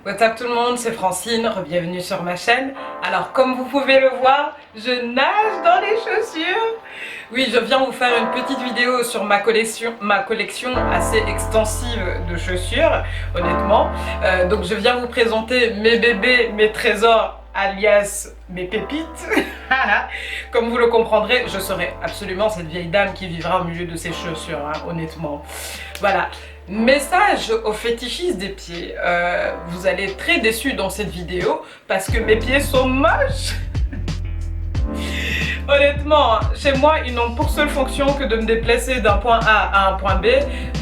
What's up tout le monde, c'est Francine, bienvenue sur ma chaîne. Alors comme vous pouvez le voir, je nage dans les chaussures. Oui, je viens vous faire une petite vidéo sur ma collection assez extensive de chaussures, honnêtement. Donc je viens vous présenter mes bébés, mes trésors, alias mes pépites. Comme vous le comprendrez, je serai absolument cette vieille dame qui vivra au milieu de ses chaussures, hein, honnêtement. Voilà. Message aux fétichistes des pieds, vous allez être très déçus dans cette vidéo parce que mes pieds sont moches. Honnêtement, chez moi, ils n'ont pour seule fonction que de me déplacer d'un point A à un point B.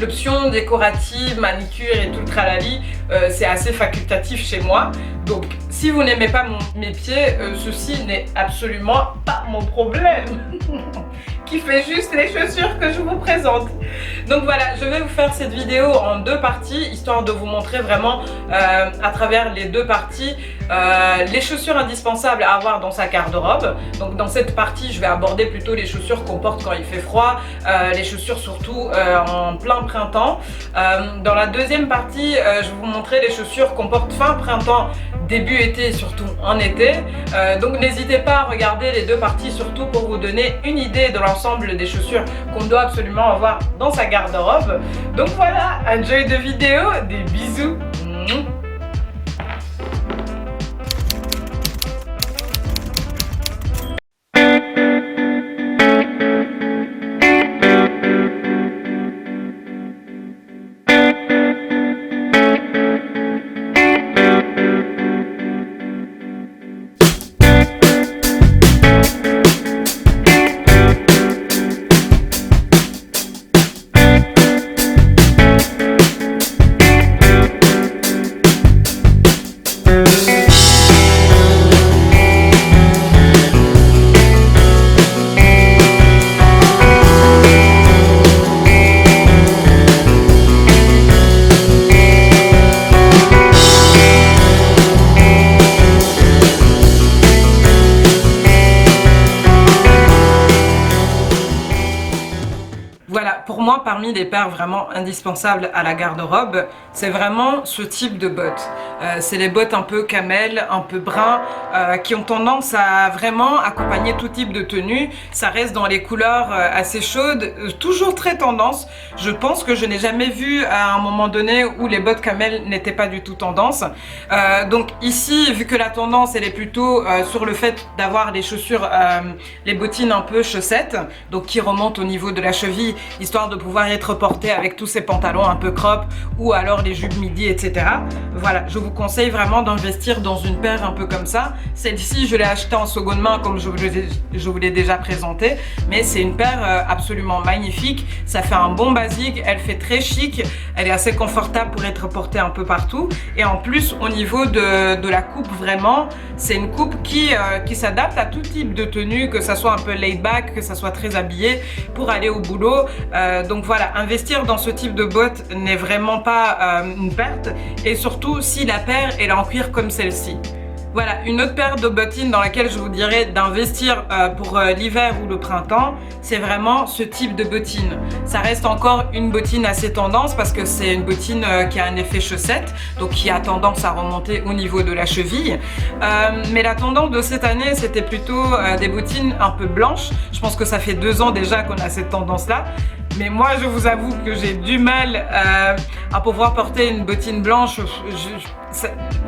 L'option décorative, manicure et tout le tralali, c'est assez facultatif chez moi. Donc, si vous n'aimez pas mes pieds, ceci n'est absolument pas mon problème. Qui fait juste les chaussures que je vous présente. Donc voilà, je vais vous faire cette vidéo en deux parties, histoire de vous montrer vraiment à travers les deux parties les chaussures indispensables à avoir dans sa garde-robe. Donc dans cette partie, je vais aborder plutôt les chaussures qu'on porte quand il fait froid, les chaussures surtout en plein printemps. Dans la deuxième partie, je vais vous montrer les chaussures qu'on porte fin printemps, début été et surtout en été. Donc n'hésitez pas à regarder les deux parties, surtout pour vous donner une idée de l'ensemble des chaussures qu'on doit absolument avoir dans sa garde-robe. Donc voilà, enjoy de vidéo, des bisous. Voilà, pour moi, parmi les paires vraiment indispensables à la garde-robe, c'est vraiment ce type de bottes. C'est les bottes un peu camel, un peu brun, qui ont tendance à vraiment accompagner tout type de tenue. Ça reste dans les couleurs assez chaudes, toujours très tendance. Je pense que je n'ai jamais vu à un moment donné où les bottes camel n'étaient pas du tout tendance. Donc ici, vu que la tendance, elle est plutôt sur le fait d'avoir les chaussures, les bottines un peu chaussettes, donc qui remontent au niveau de la cheville, histoire de pouvoir être porté avec tous ces pantalons un peu crop ou alors les jupes midi, etc. Voilà, je vous conseille vraiment d'investir dans une paire un peu comme ça. Celle-ci, je l'ai achetée en seconde main comme je vous l'ai déjà présenté, mais c'est une paire absolument magnifique. Ça fait un bon basique, elle fait très chic, elle est assez confortable pour être portée un peu partout. Et en plus, au niveau de la coupe, vraiment, c'est une coupe qui s'adapte à tout type de tenue, que ça soit un peu laid back, que ça soit très habillé pour aller au boulot. Donc voilà, investir dans ce type de bottes n'est vraiment pas une perte, et surtout si la paire est en cuir comme celle-ci. Voilà, une autre paire de bottines dans laquelle je vous dirais d'investir pour l'hiver ou le printemps, c'est vraiment ce type de bottine. Ça reste encore une bottine assez tendance parce que c'est une bottine qui a un effet chaussette, donc qui a tendance à remonter au niveau de la cheville. Mais la tendance de cette année, c'était plutôt des bottines un peu blanches. Je pense que ça fait 2 ans déjà qu'on a cette tendance-là. Mais moi, je vous avoue que j'ai du mal à pouvoir porter une bottine blanche.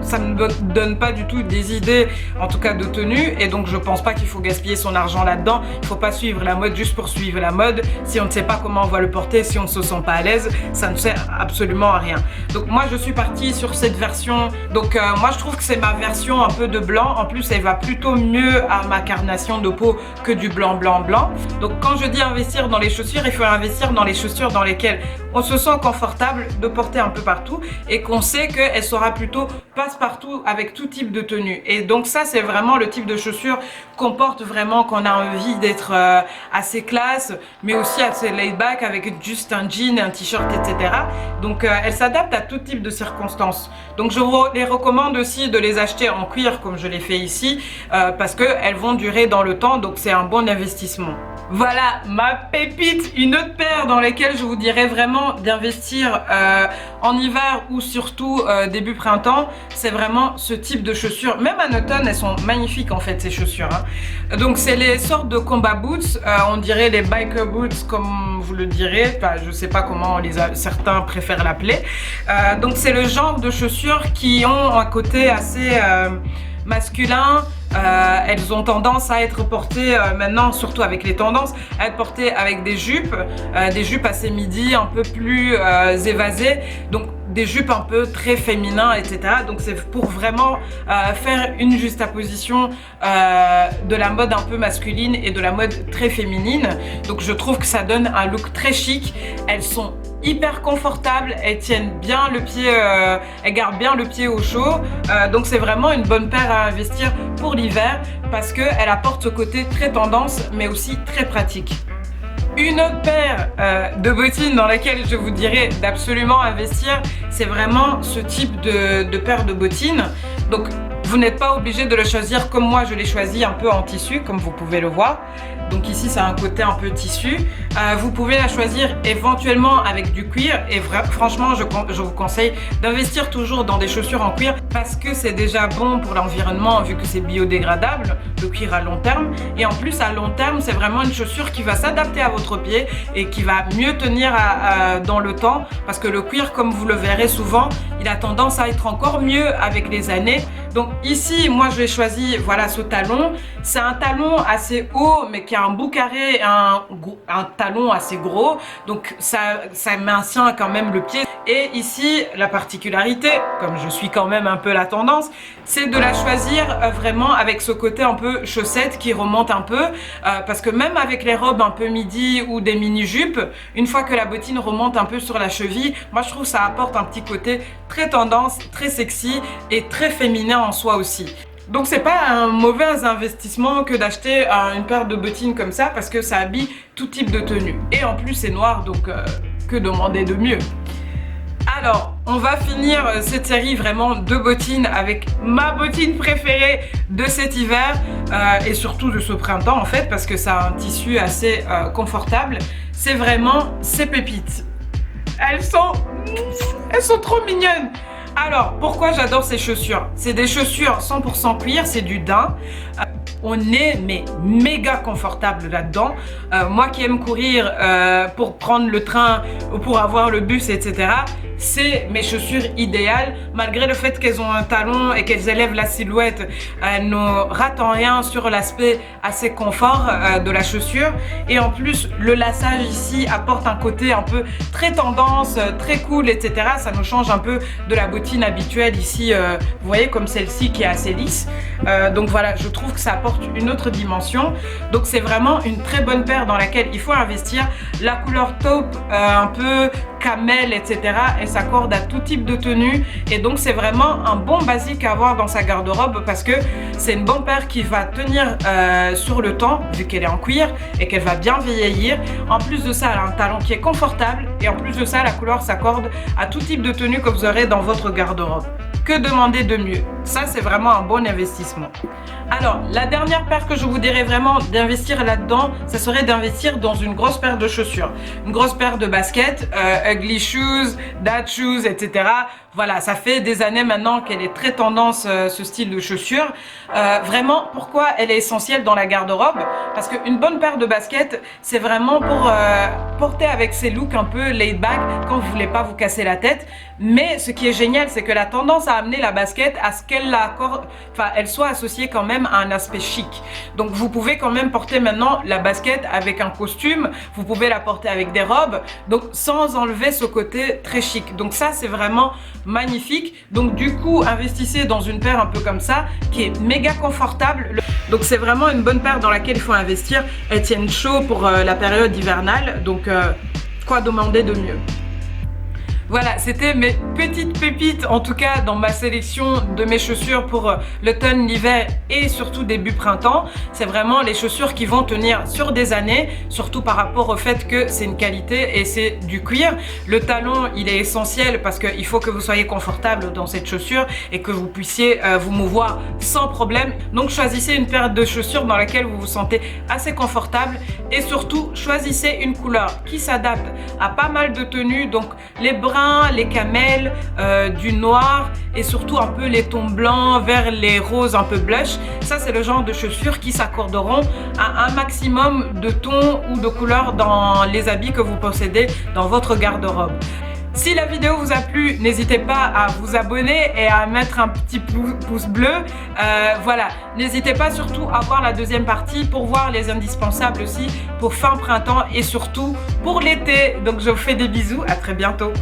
Ça ne me donne pas du tout des idées, en tout cas de tenue, et donc je pense pas qu'il faut gaspiller son argent là-dedans. Il faut pas suivre la mode juste pour suivre la mode. Si on ne sait pas comment on va le porter, si on ne se sent pas à l'aise, ça ne sert absolument à rien. Donc moi, je suis partie sur cette version. Donc moi, je trouve que c'est ma version un peu de blanc. En plus, elle va plutôt mieux à ma carnation de peau que du blanc, blanc, blanc. Donc quand je dis investir dans les chaussures, il faut investir dans les chaussures dans lesquelles on se sent confortable de porter un peu partout et qu'on sait qu'elle sera plutôt passe-partout avec tout type de tenue. Et donc ça, c'est vraiment le type de chaussures qu'on porte vraiment quand on a envie d'être assez classe, mais aussi assez laid back avec juste un jean, un t-shirt, etc. Donc elle s'adapte à tout type de circonstances. Donc je vous les recommande aussi de les acheter en cuir comme je l'ai fait ici, parce qu'elles vont durer dans le temps, donc c'est un bon investissement. Voilà ma pépite, une autre paire dans laquelle je vous dirais vraiment d'investir en hiver ou surtout début printemps, c'est vraiment ce type de chaussures. Même en automne, elles sont magnifiques en fait ces chaussures. Hein. Donc c'est les sortes de combat boots, on dirait les biker boots comme vous le direz, enfin je sais pas comment certains préfèrent l'appeler. Donc c'est le genre de chaussures qui ont un côté assez masculin. Elles ont tendance à être portées maintenant, surtout avec les tendances, à être portées avec des jupes assez midi, un peu plus évasées, donc des jupes un peu très féminins, etc. Donc c'est pour vraiment faire une juxtaposition de la mode un peu masculine et de la mode très féminine. Donc je trouve que ça donne un look très chic. Elles sont hyper confortables, elles tiennent bien le pied, elles gardent bien le pied au chaud, donc c'est vraiment une bonne paire à investir pour l'hiver parce qu'elle apporte ce côté très tendance mais aussi très pratique. Une autre paire de bottines dans laquelle je vous dirais d'absolument investir, c'est vraiment ce type de paire de bottines. Donc vous n'êtes pas obligé de le choisir comme moi je l'ai choisi un peu en tissu comme vous pouvez le voir. Donc ici ça a un côté un peu tissu. Vous pouvez la choisir éventuellement avec du cuir et franchement je vous conseille d'investir toujours dans des chaussures en cuir parce que c'est déjà bon pour l'environnement vu que c'est biodégradable, le cuir à long terme. Et en plus à long terme c'est vraiment une chaussure qui va s'adapter à votre pied et qui va mieux tenir dans le temps parce que le cuir comme vous le verrez souvent il a tendance à être encore mieux avec les années. Donc ici moi je vais choisir voilà ce talon, c'est un talon assez haut mais qui a un bout carré, un talon assez gros, donc ça maintient quand même le pied. Et ici la particularité, comme je suis quand même un peu la tendance, c'est de la choisir vraiment avec ce côté un peu chaussette qui remonte un peu parce que même avec les robes un peu midi ou des mini-jupes, une fois que la bottine remonte un peu sur la cheville, moi je trouve que ça apporte un petit côté très tendance, très sexy et très féminin en soi aussi. Donc c'est pas un mauvais investissement que d'acheter une paire de bottines comme ça parce que ça habille tout type de tenue. Et en plus c'est noir donc que demander de mieux. Alors on va finir cette série vraiment de bottines avec ma bottine préférée de cet hiver et surtout de ce printemps en fait parce que ça a un tissu assez confortable. C'est vraiment ces pépites. Elles sont trop mignonnes. Alors, pourquoi j'adore ces chaussures? C'est des chaussures 100% cuir, c'est du daim. On est mais méga confortable là-dedans. Moi qui aime courir pour prendre le train ou pour avoir le bus, etc. C'est mes chaussures idéales. Malgré le fait qu'elles ont un talon et qu'elles élèvent la silhouette, elles ne ratent en rien sur l'aspect assez confort de la chaussure. Et en plus, le laçage ici apporte un côté un peu très tendance, très cool, etc. Ça nous change un peu de la bottine habituelle ici. Vous voyez comme celle-ci qui est assez lisse. Donc voilà, je trouve que ça apporte une autre dimension. Donc c'est vraiment une très bonne paire dans laquelle il faut investir. La couleur taupe, un peu camel, etc. Elle s'accorde à tout type de tenue et donc c'est vraiment un bon basique à avoir dans sa garde-robe parce que c'est une bonne paire qui va tenir sur le temps vu qu'elle est en cuir et qu'elle va bien vieillir. En plus de ça, elle a un talon qui est confortable et en plus de ça, la couleur s'accorde à tout type de tenue que vous aurez dans votre garde-robe. Que demander de mieux? Ça, c'est vraiment un bon investissement. Alors, la dernière paire que je vous dirais vraiment d'investir là-dedans, ça serait d'investir dans une grosse paire de chaussures. Une grosse paire de baskets, ugly shoes, dad shoes, etc. Voilà, ça fait des années maintenant qu'elle est très tendance, ce style de chaussures. Vraiment, pourquoi elle est essentielle dans la garde-robe? Parce qu'une bonne paire de baskets, c'est vraiment pour porter avec ces looks un peu laid back quand vous voulez pas vous casser la tête. Mais ce qui est génial, c'est que la tendance à amener la basket à ce qu'elle soit associée quand même à un aspect chic. Donc vous pouvez quand même porter maintenant la basket avec un costume, vous pouvez la porter avec des robes, donc sans enlever ce côté très chic. Donc ça c'est vraiment magnifique. Donc du coup investissez dans une paire un peu comme ça qui est méga confortable. Donc c'est vraiment une bonne paire dans laquelle il faut investir. Elles tiennent chaud pour la période hivernale, donc quoi demander de mieux? Voilà, c'était mes petites pépites, en tout cas dans ma sélection de mes chaussures pour l'automne, l'hiver et surtout début printemps. C'est vraiment les chaussures qui vont tenir sur des années, surtout par rapport au fait que c'est une qualité et c'est du cuir. Le talon, il est essentiel parce qu'il faut que vous soyez confortable dans cette chaussure et que vous puissiez vous mouvoir sans problème. Donc choisissez une paire de chaussures dans laquelle vous vous sentez assez confortable et surtout choisissez une couleur qui s'adapte à pas mal de tenues, donc les bruns, les camels, du noir et surtout un peu les tons blancs vers les roses un peu blush. Ça, c'est le genre de chaussures qui s'accorderont à un maximum de tons ou de couleurs dans les habits que vous possédez dans votre garde-robe. Si la vidéo vous a plu, n'hésitez pas à vous abonner et à mettre un petit pouce bleu. Voilà, n'hésitez pas surtout à voir la deuxième partie pour voir les indispensables aussi pour fin printemps et surtout pour l'été. Donc je vous fais des bisous, à très bientôt.